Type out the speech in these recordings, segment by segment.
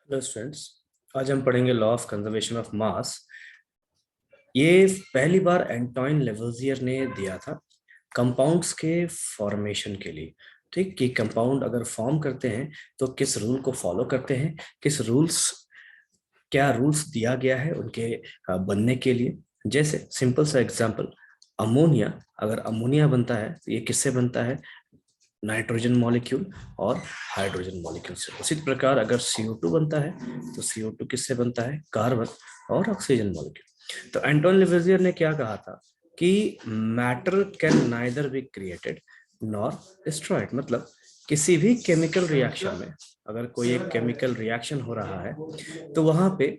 Hello students, आज हम पढ़ेंगे law of conservation of mass. ये पहली बार एंटोइन लेवोजियर ने दिया था कंपाउंड्स के फॉर्मेशन के लिए। ठीक कि कंपाउंड अगर फॉर्म करते हैं तो किस रूल को फॉलो करते हैं, किस रूल्स, क्या रूल्स दिया गया है उनके बनने के लिए। जैसे सिंपल सा एग्जांपल, अमोनिया। अगर अमोनिया बनता है तो ये किससे बनता है? नाइट्रोजन मॉलिक्यूल और हाइड्रोजन मॉलिक्यूल से। उसी प्रकार अगर CO2 बनता है तो CO2 किससे बनता है? कार्बन और ऑक्सीजन मॉलिक्यूल। तो एंटोन लेवेजियर ने क्या कहा था कि matter can neither be created nor destroyed. मतलब किसी भी केमिकल रिएक्शन में अगर कोई एक केमिकल रिएक्शन हो रहा है तो वहां पे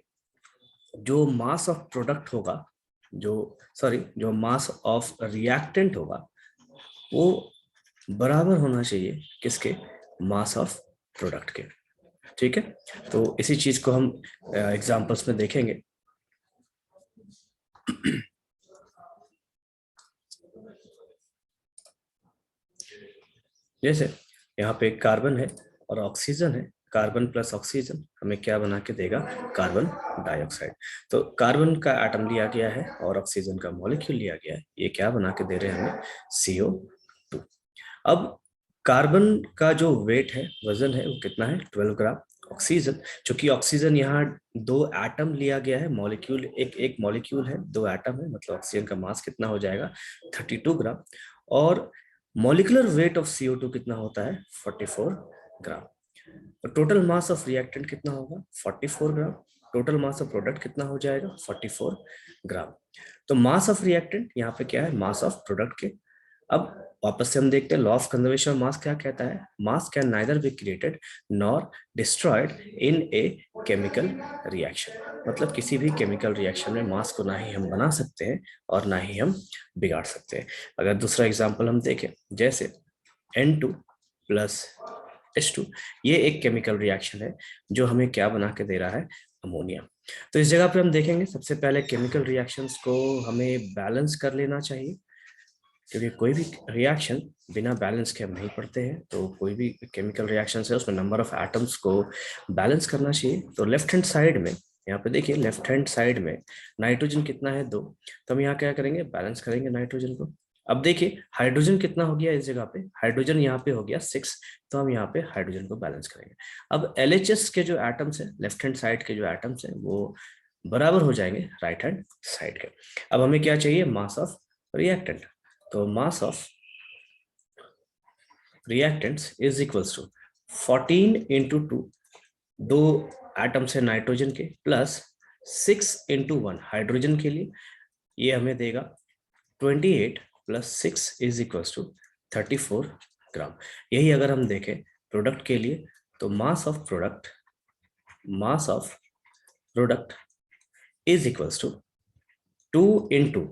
जो मास ऑफ प्रोडक्ट होगा, जो मास ऑफ रिएक्टेंट होगा, वो बराबर होना चाहिए किसके? मास ऑफ प्रोडक्ट के। ठीक है, तो इसी चीज को हम एग्जांपल्स में देखेंगे। जैसे यहाँ पे कार्बन है और ऑक्सीजन है। कार्बन प्लस ऑक्सीजन हमें क्या बना के देगा? Carbon dioxide. तो कार्बन का एटम लिया गया है और ऑक्सीजन का मॉलिक्यूल लिया गया है, ये क्या बना के दे रहे हैं हमें? CO2। अब कार्बन का जो वेट है, वजन है, वो कितना है? 12 ग्राम। ऑक्सीजन, चूंकि ऑक्सीजन यहाँ दो एटम लिया गया है, मॉलिक्यूल एक एक मॉलिक्यूल है, दो एटम है, मतलब ऑक्सीजन का मास कितना हो जाएगा? 32 ग्राम। और मॉलिक्यूलर वेट ऑफ CO2 कितना होता है? 44 ग्राम। तो टोटल मास ऑफ रिएक्टेंट कितना होगा? 44 ग्राम। टोटल मास ऑफ प्रोडक्ट कितना हो जाएगा? 44 ग्राम। तो मास ऑफ रिएक्टेंट यहाँ पे क्या है? मास ऑफ प्रोडक्ट के। अब वापस से हम देखते हैं law of conservation of mass क्या कहता है? मास can neither be created nor destroyed in a chemical reaction. मतलब किसी भी केमिकल रिएक्शन में मास को ना ही हम बना सकते हैं और ना ही हम बिगाड़ सकते हैं। अगर दूसरा एग्जांपल हम देखें, जैसे N2 प्लस H2, ये एक केमिकल रिएक्शन है जो हमें क्या बना के दे रहा है? अमोनिया। तो इस जगह पे हम देखेंगे सबसे पहले केमिकल रिएक्शंस को हमें बैलेंस कर लेना चाहिए, क्योंकि कोई भी रिएक्शन बिना बैलेंस के हम नहीं पढ़ते हैं। तो कोई भी केमिकल रिएक्शन है उसमें नंबर ऑफ एटम्स को बैलेंस करना चाहिए। तो लेफ्ट हैंड साइड में, यहाँ पे देखिए लेफ्ट हैंड साइड में नाइट्रोजन कितना है? 2। तो हम यहाँ क्या करेंगे? बैलेंस करेंगे नाइट्रोजन को। अब देखिए हाइड्रोजन कितना हो गया इस जगह पे? हाइड्रोजन यहाँ पे हो गया 6। तो हम यहाँ पे हाइड्रोजन को बैलेंस करेंगे। अब LHS के जो एटम्स है, लेफ्ट हैंड साइड के जो एटम्स है, वो बराबर हो जाएंगे राइट हैंड साइड के। अब हमें क्या चाहिए? Mass of reactant. तो mass of reactants is equals to 14 into 2, दो एटम्स है नाइट्रोजन के, प्लस 6 इंटू 1 हाइड्रोजन के लिए, ये हमें देगा 28 plus 6 is equals to 34 gram. यही अगर हम देखें प्रोडक्ट के लिए, तो mass of product is equals to 2 into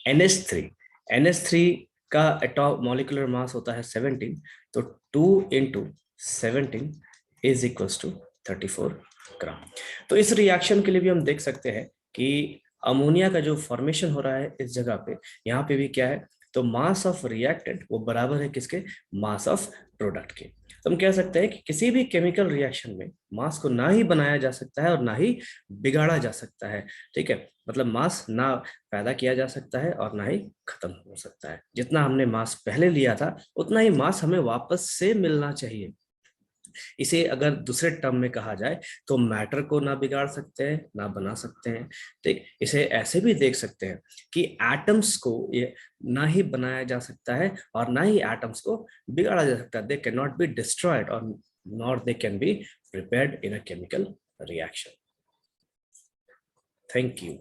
NH3। NH3 का एटॉम मॉलिक्यूलर मास होता है 17। तो 2 इंटू 17 इज इक्वल्स टू 34 ग्राम। तो इस रिएक्शन के लिए भी हम देख सकते हैं कि अमोनिया का जो फॉर्मेशन हो रहा है इस जगह पे, यहाँ पे भी क्या है? तो मास ऑफ रिएक्टेंट वो बराबर है किसके? मास ऑफ प्रोडक्ट के। तो हम कह सकते हैं कि किसी भी केमिकल रिएक्शन में मास को ना ही बनाया जा सकता है और ना ही बिगाड़ा जा सकता है। ठीक है, मतलब मास ना पैदा किया जा सकता है और ना ही खत्म हो सकता है। जितना हमने मास पहले लिया था उतना ही मास हमें वापस से मिलना चाहिए। इसे अगर दूसरे टर्म में कहा जाए तो मैटर को ना बिगाड़ सकते हैं ना बना सकते हैं। ठीक, इसे ऐसे भी देख सकते हैं कि एटम्स को ये ना ही बनाया जा सकता है और ना ही एटम्स को बिगाड़ा जा सकता है। They can not be destroyed और not they can be prepared in a chemical reaction. Thank you.